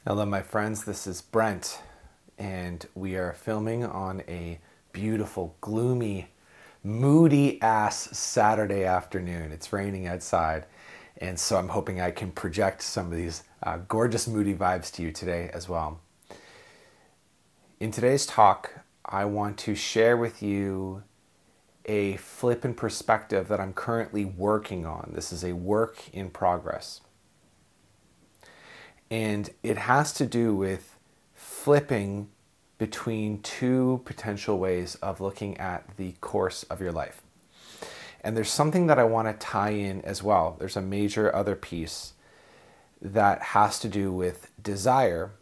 Hello, my friends. This is Brent, and we are filming on a beautiful, gloomy, moody ass Saturday afternoon. It's raining outside, and so I'm hoping I can project some of these gorgeous, moody vibes to you today as well. In today's talk, I want to share with you a flip in perspective that I'm currently working on. This is a work in progress. And it has to do with flipping between two potential ways of looking at the course of your life. And there's something that I want to tie in as well. There's a major other piece that has to do with desire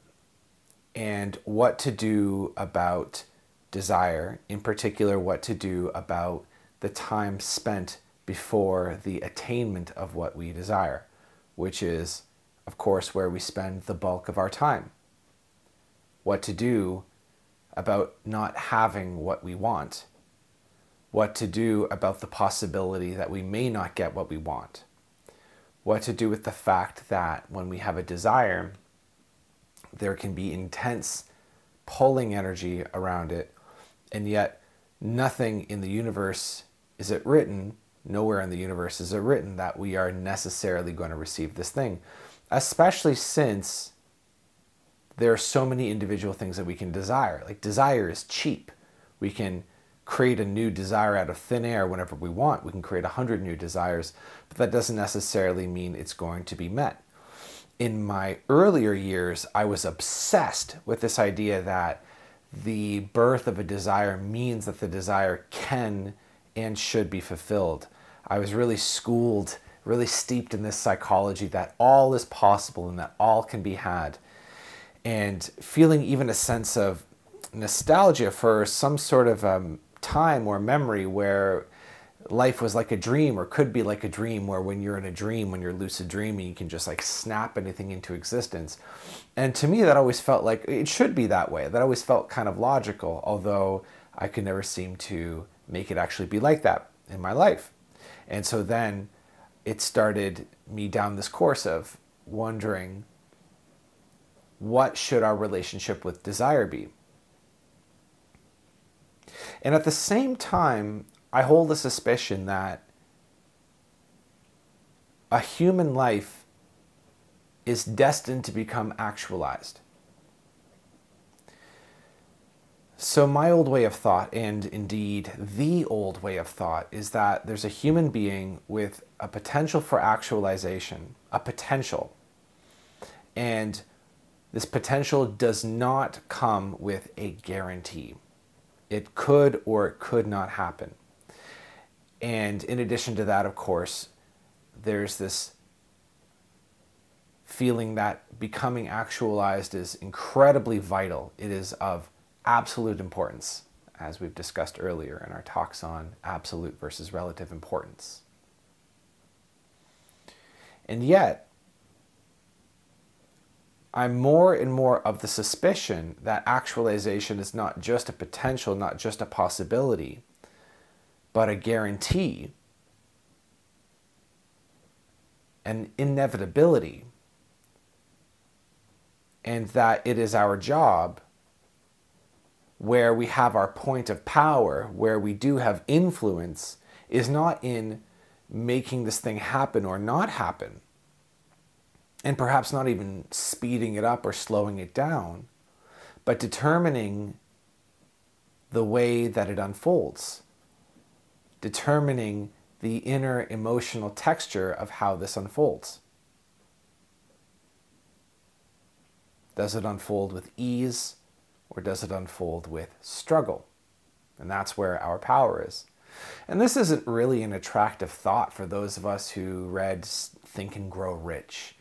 and what to do about desire, in particular, what to do about the time spent before the attainment of what we desire, which is, of course, where we spend the bulk of our time. What to do about not having what we want. What to do about the possibility that we may not get what we want. What to do with the fact that when we have a desire, there can be intense pulling energy around it, and yet nothing in the universe is it written, nowhere in the universe is it written that we are necessarily going to receive this thing. Especially since there are so many individual things that we can desire. Like, desire is cheap. We can create a new desire out of thin air whenever we want. We can create 100 new desires, but that doesn't necessarily mean it's going to be met. In my earlier years, I was obsessed with this idea that the birth of a desire means that the desire can and should be fulfilled. I was really schooled, really steeped in this psychology that all is possible and that all can be had. And feeling even a sense of nostalgia for some sort of time or memory where life was like a dream, or could be like a dream, where when you're in a dream, when you're lucid dreaming, you can just like snap anything into existence. And to me, that always felt like it should be that way. That always felt kind of logical, although I could never seem to make it actually be like that in my life. And so then it started me down this course of wondering, what should our relationship with desire be? And at the same time, I hold a suspicion that a human life is destined to become actualized. So my old way of thought, and indeed the old way of thought, is that there's a human being with a potential for actualization, a potential. And this potential does not come with a guarantee. It could or it could not happen. And in addition to that, of course, there's this feeling that becoming actualized is incredibly vital. It is of absolute importance, as we've discussed earlier in our talks on absolute versus relative importance. And yet, I'm more and more of the suspicion that actualization is not just a potential, not just a possibility, but a guarantee, an inevitability, and that it is our job, where we have our point of power, where we do have influence, is not in making this thing happen or not happen, and perhaps not even speeding it up or slowing it down, but determining the way that it unfolds, determining the inner emotional texture of how this unfolds. Does it unfold with ease, or does it unfold with struggle? And that's where our power is. And this isn't really an attractive thought for those of us who read Think and Grow Rich,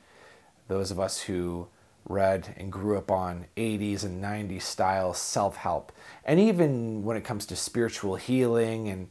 those of us who read and grew up on 80s and 90s style self-help. And even when it comes to spiritual healing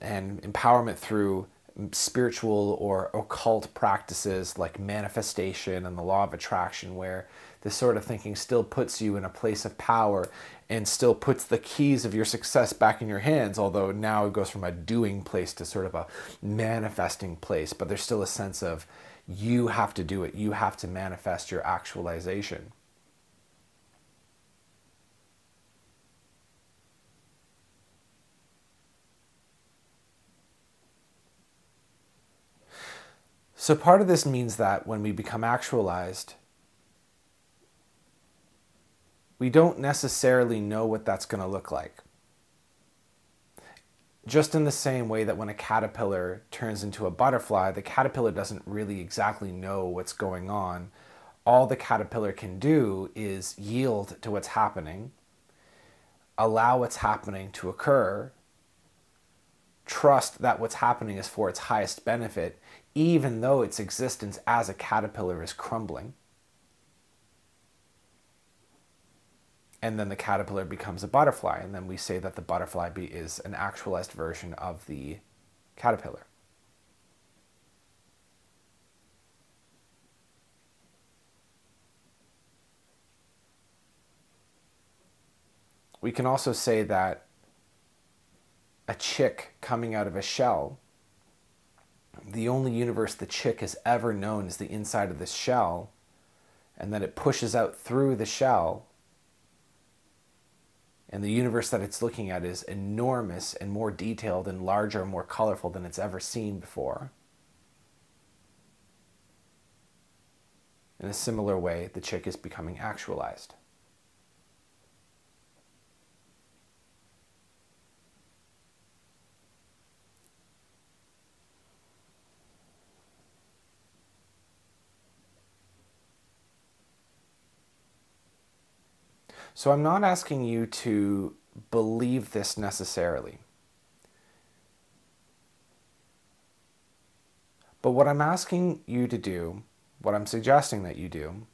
and empowerment through spiritual or occult practices like manifestation and the law of attraction, where this sort of thinking still puts you in a place of power and still puts the keys of your success back in your hands, although now it goes from a doing place to sort of a manifesting place. But there's still a sense of you have to do it. You have to manifest your actualization. So part of this means that when we become actualized, we don't necessarily know what that's going to look like. Just in the same way that when a caterpillar turns into a butterfly, the caterpillar doesn't really exactly know what's going on. All the caterpillar can do is yield to what's happening, allow what's happening to occur, trust that what's happening is for its highest benefit, even though its existence as a caterpillar is crumbling. And then the caterpillar becomes a butterfly, and then we say that the butterfly is an actualized version of the caterpillar. We can also say that a chick coming out of a shell, the only universe the chick has ever known is the inside of this shell, and then it pushes out through the shell, and the universe that it's looking at is enormous and more detailed and larger and more colorful than it's ever seen before. In a similar way, the chick is becoming actualized. So I'm not asking you to believe this necessarily. But what I'm asking you to do, what I'm suggesting that you do,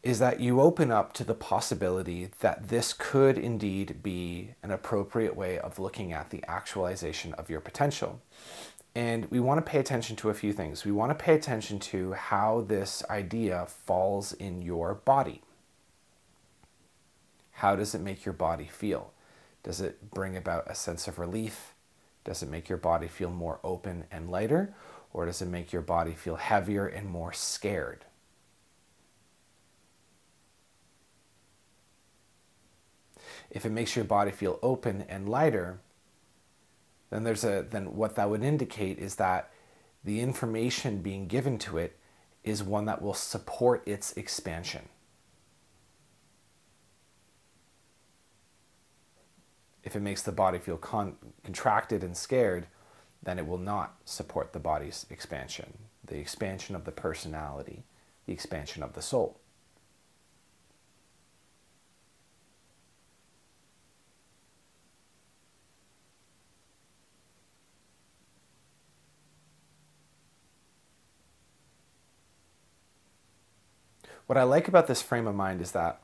is that you open up to the possibility that this could indeed be an appropriate way of looking at the actualization of your potential. And we want to pay attention to a few things. We want to pay attention to how this idea falls in your body. How does it make your body feel? Does it bring about a sense of relief? Does it make your body feel more open and lighter? Or does it make your body feel heavier and more scared? If it makes your body feel open and lighter, then what that would indicate is that the information being given to it is one that will support its expansion. If it makes the body feel contracted and scared, then it will not support the body's expansion, the expansion of the personality, the expansion of the soul. What I like about this frame of mind is that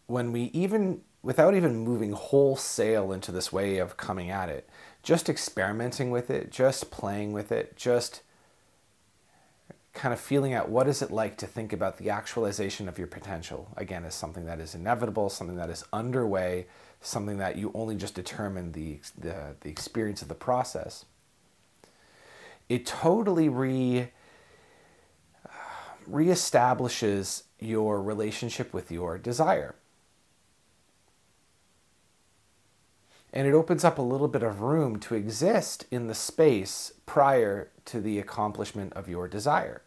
when we without even moving wholesale into this way of coming at it, just experimenting with it, just playing with it, just kind of feeling out what is it like to think about the actualization of your potential, again, as something that is inevitable, something that is underway, something that you only just determine the experience of the process. It totally reestablishes your relationship with your desire. And it opens up a little bit of room to exist in the space prior to the accomplishment of your desire.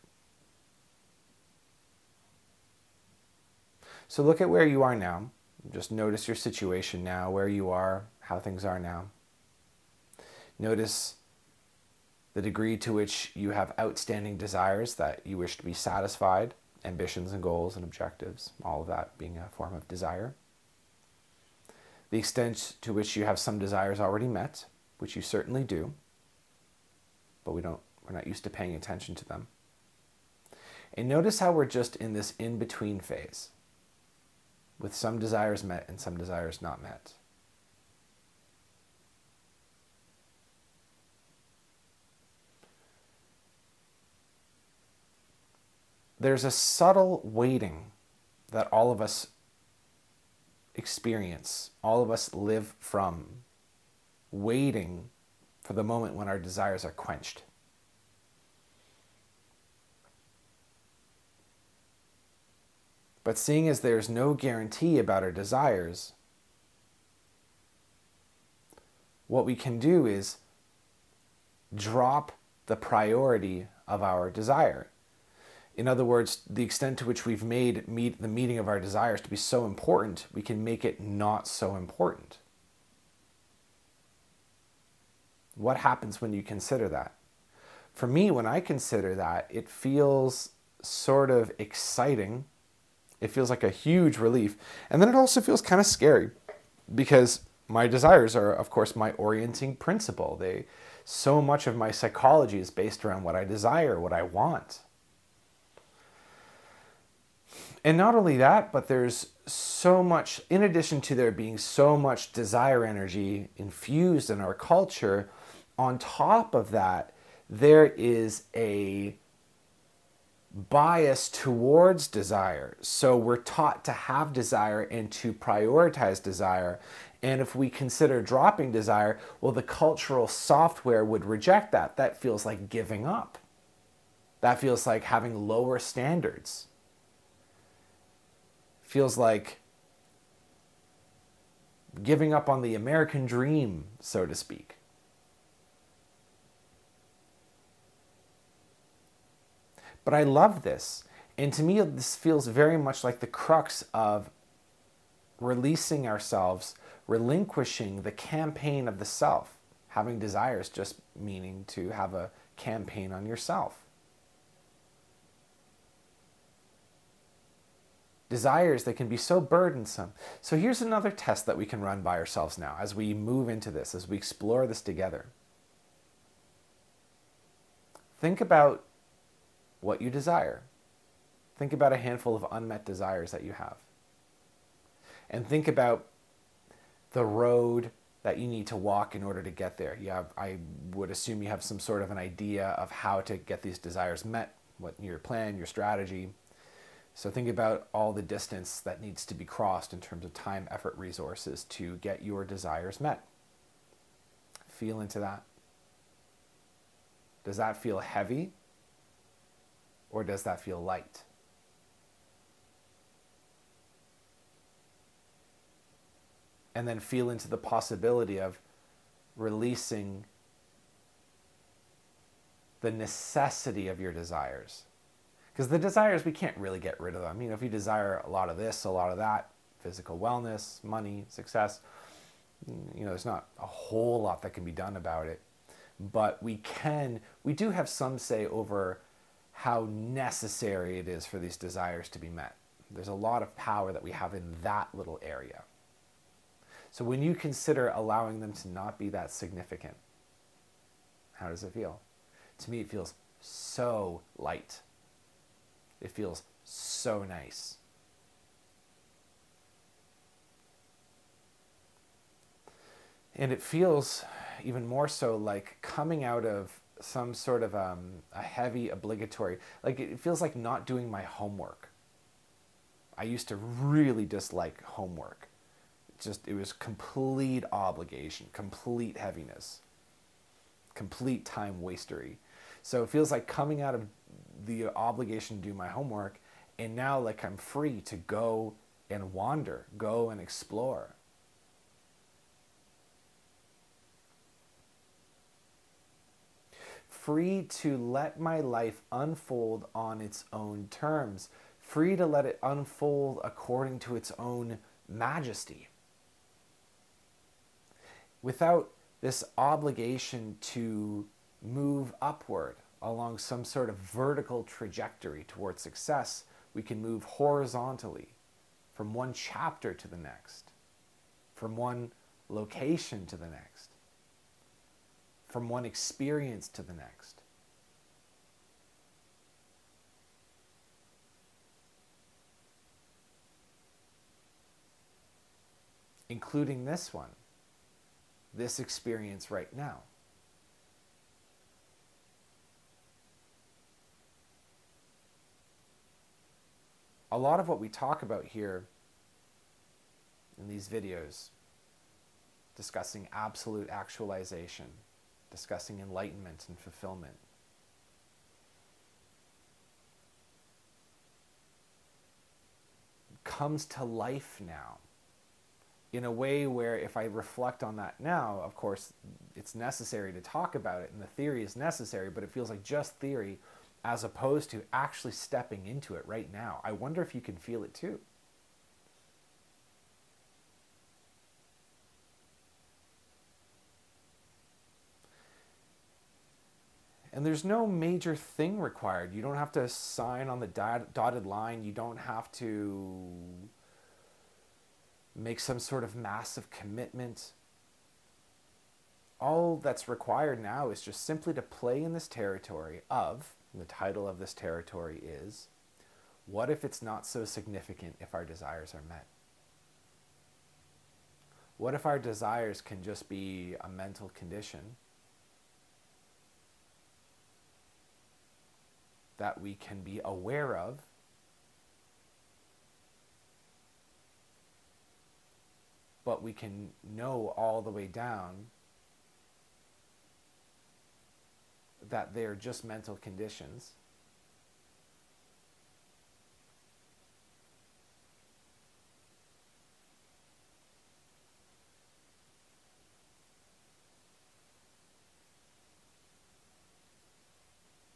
So look at where you are now. Just notice your situation now, where you are, how things are now. Notice the degree to which you have outstanding desires that you wish to be satisfied, ambitions and goals and objectives, all of that being a form of desire. The extent to which you have some desires already met, which you certainly do, but we're not used to paying attention to them. And notice how we're just in this in-between phase, with some desires met and some desires not met. There's a subtle waiting that all of us experience, all of us live from, waiting for the moment when our desires are quenched. But seeing as there's no guarantee about our desires, what we can do is drop the priority of our desire. In other words, the extent to which we've made the meeting of our desires to be so important, we can make it not so important. What happens when you consider that? For me, when I consider that, it feels sort of exciting. It feels like a huge relief. And then it also feels kind of scary because my desires are, of course, my orienting principle. So much of my psychology is based around what I desire, what I want. And not only that, but there's so much, in addition to there being so much desire energy infused in our culture, on top of that, there is a bias towards desire. So we're taught to have desire and to prioritize desire. And if we consider dropping desire, well, the cultural software would reject that. That feels like giving up. That feels like having lower standards. Feels like giving up on the American dream, so to speak. But I love this. And to me, this feels very much like the crux of releasing ourselves, relinquishing the campaign of the self. Having desires just meaning to have a campaign on yourself. Desires that can be so burdensome. So here's another test that we can run by ourselves now as we move into this, as we explore this together. Think about what you desire. Think about a handful of unmet desires that you have. And think about the road that you need to walk in order to get there. I would assume you have some sort of an idea of how to get these desires met, what your plan, your strategy. So think about all the distance that needs to be crossed in terms of time, effort, resources to get your desires met. Feel into that. Does that feel heavy? Or does that feel light? And then feel into the possibility of releasing the necessity of your desires. Because the desires, we can't really get rid of them. If you desire a lot of this, a lot of that, physical wellness, money, success, there's not a whole lot that can be done about it. But we do have some say over how necessary it is for these desires to be met. There's a lot of power that we have in that little area. So when you consider allowing them to not be that significant, how does it feel? To me, it feels so light. It feels so nice. And it feels even more so like coming out of some sort of a heavy obligatory, like it feels like not doing my homework. I used to really dislike homework. It was complete obligation, complete heaviness, complete time wastery. So it feels like coming out of the obligation to do my homework, and now like I'm free to go and wander, go and explore. Free to let my life unfold on its own terms, free to let it unfold according to its own majesty. Without this obligation to move upward along some sort of vertical trajectory towards success, we can move horizontally from one chapter to the next, from one location to the next, from one experience to the next. Including this one, this experience right now. A lot of what we talk about here in these videos, discussing absolute actualization, discussing enlightenment and fulfillment, comes to life now in a way where if I reflect on that now, of course, it's necessary to talk about it and the theory is necessary, but it feels like just theory as opposed to actually stepping into it right now. I wonder if you can feel it too. And there's no major thing required. You don't have to sign on the dotted line. You don't have to make some sort of massive commitment. All that's required now is just simply to play in this territory of, the title of this territory is, what if it's not so significant if our desires are met? What if our desires can just be a mental condition that we can be aware of, but we can know all the way down that they're just mental conditions.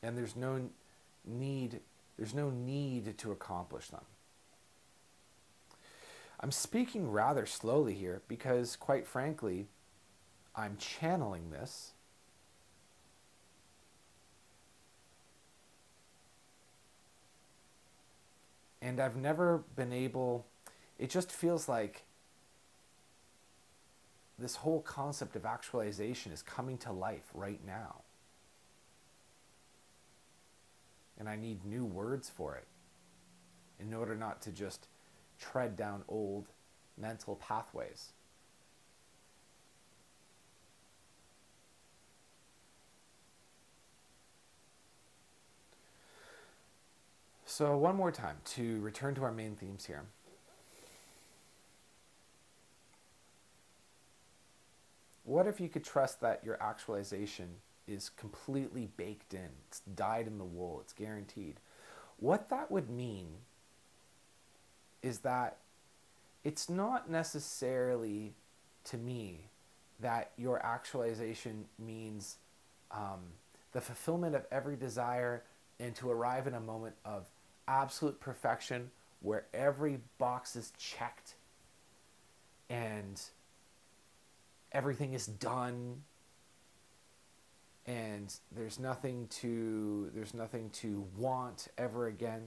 And there's no need to accomplish them. I'm speaking rather slowly here because, quite frankly, I'm channeling this. And I've never been able, it just feels like this whole concept of actualization is coming to life right now. And I need new words for it in order not to just tread down old mental pathways. So one more time to return to our main themes here. What if you could trust that your actualization is completely baked in? It's dyed in the wool. It's guaranteed. What that would mean is that it's not necessarily, to me, that your actualization means the fulfillment of every desire and to arrive in a moment of absolute perfection where every box is checked and everything is done and there's nothing to want ever again.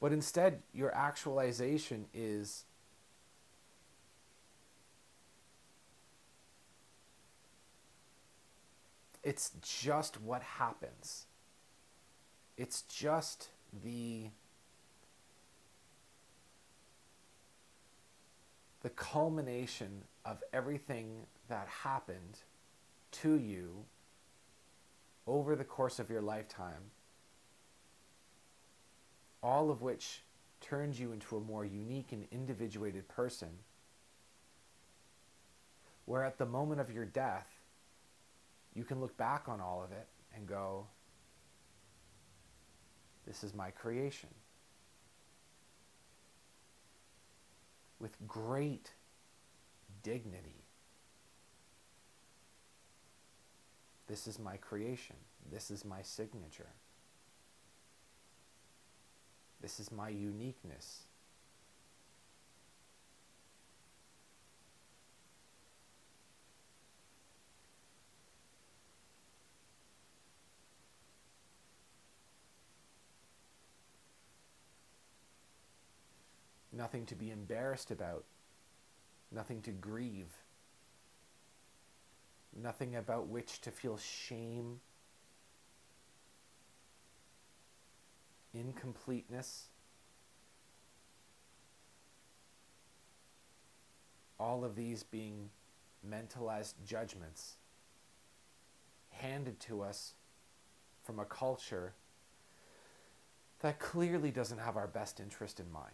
But instead, your actualization is it's just what happens. It's just the culmination of everything that happened to you over the course of your lifetime, all of which turns you into a more unique and individuated person, where at the moment of your death, you can look back on all of it and go, this is my creation. With great dignity. This is my creation. This is my signature. This is my uniqueness. Nothing to be embarrassed about, nothing to grieve, nothing about which to feel shame, incompleteness, all of these being mentalized judgments handed to us from a culture that clearly doesn't have our best interest in mind.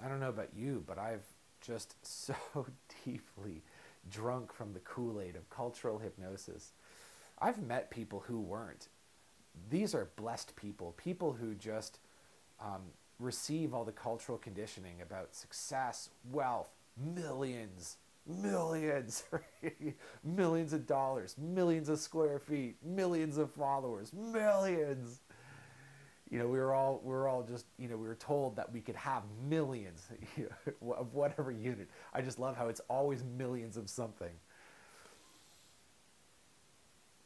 I don't know about you, but I've just so deeply drunk from the Kool-Aid of cultural hypnosis. I've met people who weren't. These are blessed people, people who just receive all the cultural conditioning about success, wealth, millions, millions, millions of dollars, millions of square feet, millions of followers, millions. We were all just, we were told that we could have millions of whatever unit. I just love how it's always millions of something.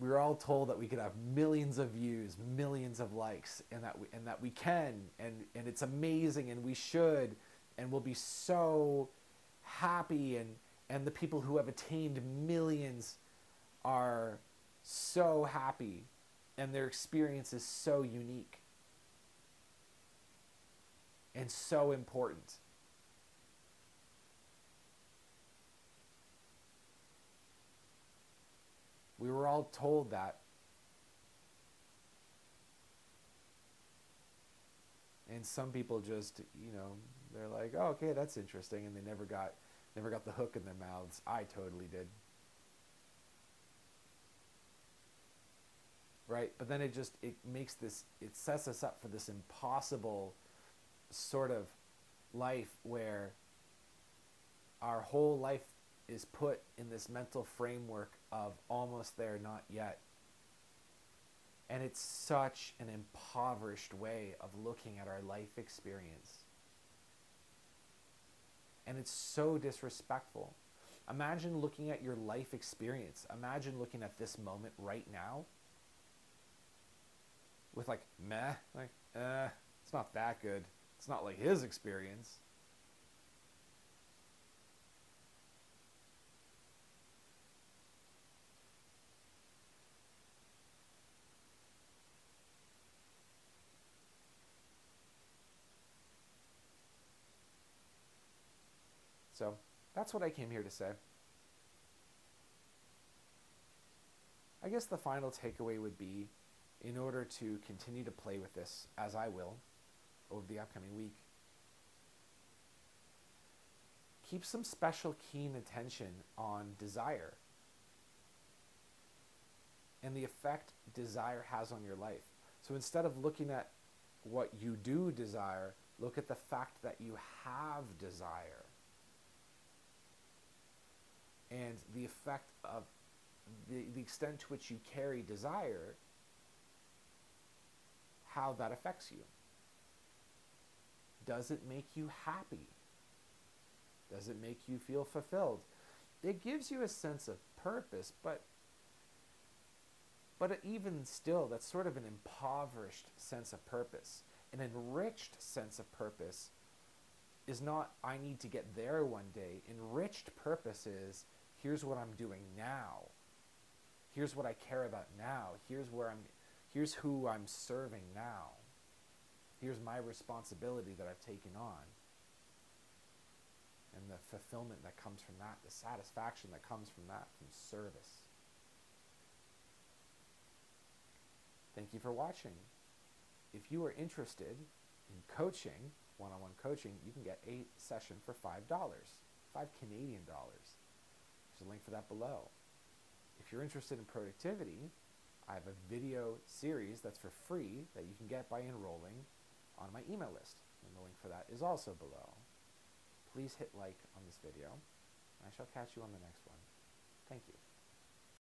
We were all told that we could have millions of views, millions of likes, and that we can, and it's amazing, and we should, and we'll be so happy, and the people who have attained millions are so happy, and their experience is so unique and so important. We were all told that. And some people just, they're like, oh, okay, that's interesting, and they never got the hook in their mouths. I totally did. Right? But then it sets us up for this impossible sort of life where our whole life is put in this mental framework of almost there, not yet. And it's such an impoverished way of looking at our life experience. And it's so disrespectful. Imagine looking at your life experience. Imagine looking at this moment right now with meh, it's not that good. It's not like his experience. So that's what I came here to say. I guess the final takeaway would be, in order to continue to play with this, as I will, over the upcoming week, keep some special keen attention on desire and the effect desire has on your life. So instead of looking at what you do desire, look at the fact that you have desire. And the effect of the extent to which you carry desire, how that affects you. Does it make you happy? Does it make you feel fulfilled? It gives you a sense of purpose, but even still, that's sort of an impoverished sense of purpose. An enriched sense of purpose is not, I need to get there one day. Enriched purpose is, here's what I'm doing now. Here's what I care about now. Here's who I'm serving now. Here's my responsibility that I've taken on. And the fulfillment that comes from that, the satisfaction that comes from that, from service. Thank you for watching. If you are interested in coaching, one-on-one coaching, you can get a session for $5, $5 Canadian. There's a link for that below. If you're interested in productivity, I have a video series that's for free that you can get by enrolling on my email list. And the link for that is also below. Please hit like on this video. I shall catch you on the next one. Thank you.